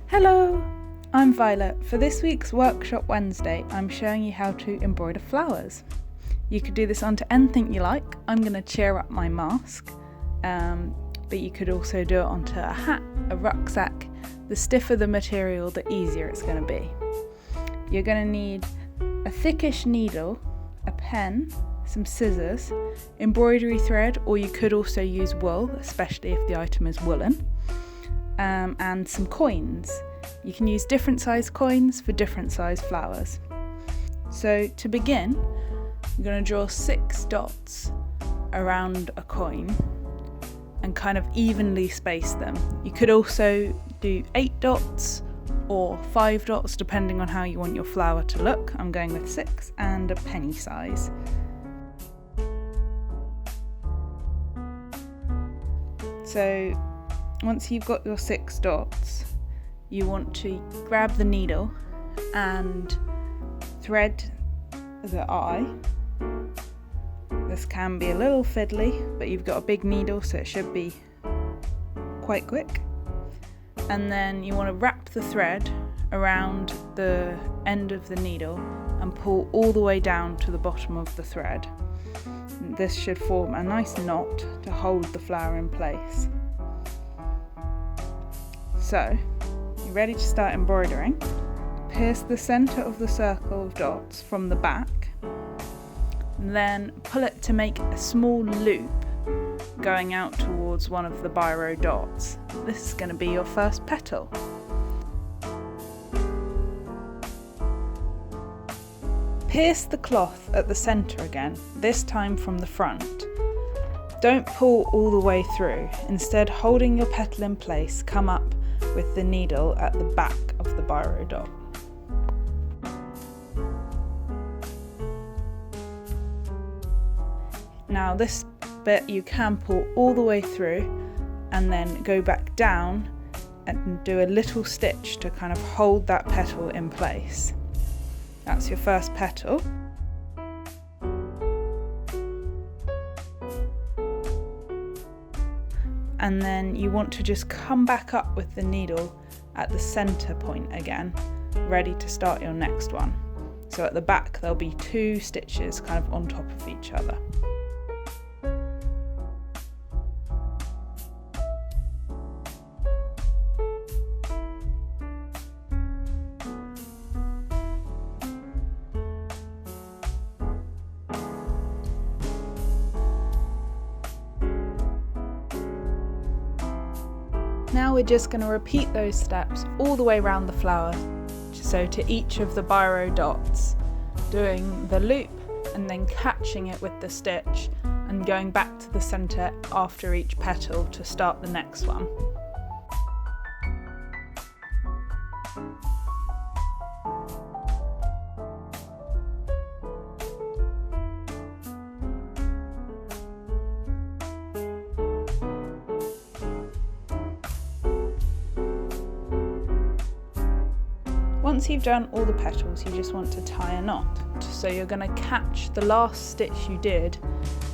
Hello, I'm Violet. For this week's Workshop Wednesday, I'm showing you how to embroider flowers. You could do this onto anything you like. I'm going to cheer up my mask, but you could also do it onto a hat, a rucksack. The stiffer the material, the easier it's going to be. You're going to need a thickish needle, a pen, some scissors, embroidery thread, or you could also use wool, especially if the item is woolen. And some coins. You can use different size coins for different size flowers. So to begin, I'm going to draw 6 dots around a coin and kind of evenly space them. You could also do 8 dots or 5 dots depending on how you want your flower to look. I'm going with 6 and a penny size. So once you've got your 6 dots, you want to grab the needle and thread the eye. This can be a little fiddly, but you've got a big needle, so it should be quite quick. And then you want to wrap the thread around the end of the needle and pull all the way down to the bottom of the thread. This should form a nice knot to hold the flower in place. So, you're ready to start embroidering. Pierce the centre of the circle of dots from the back, and then pull it to make a small loop going out towards one of the biro dots. This is going to be your first petal. Pierce the cloth at the centre again, this time from the front. Don't pull all the way through, instead holding your petal in place, come up with the needle at the back of the biro dot. Now this bit you can pull all the way through and then go back down and do a little stitch to kind of hold that petal in place. That's your first petal. And then you want to just come back up with the needle at the center point again, ready to start your next one. So at the back there'll be 2 stitches kind of on top of each other. Now we're just going to repeat those steps all the way around the flower, so to each of the biro dots, doing the loop and then catching it with the stitch and going back to the centre after each petal to start the next one. Once you've done all the petals, you just want to tie a knot. So you're going to catch the last stitch you did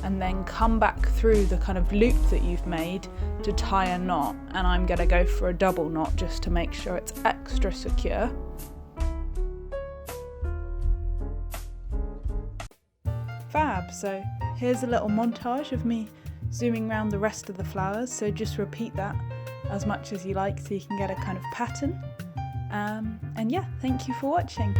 and then come back through the kind of loop that you've made to tie a knot. And I'm going to go for a double knot just to make sure it's extra secure. Fab! So here's a little montage of me zooming around the rest of the flowers. So just repeat that as much as you like so you can get a kind of pattern. And yeah, thank you for watching.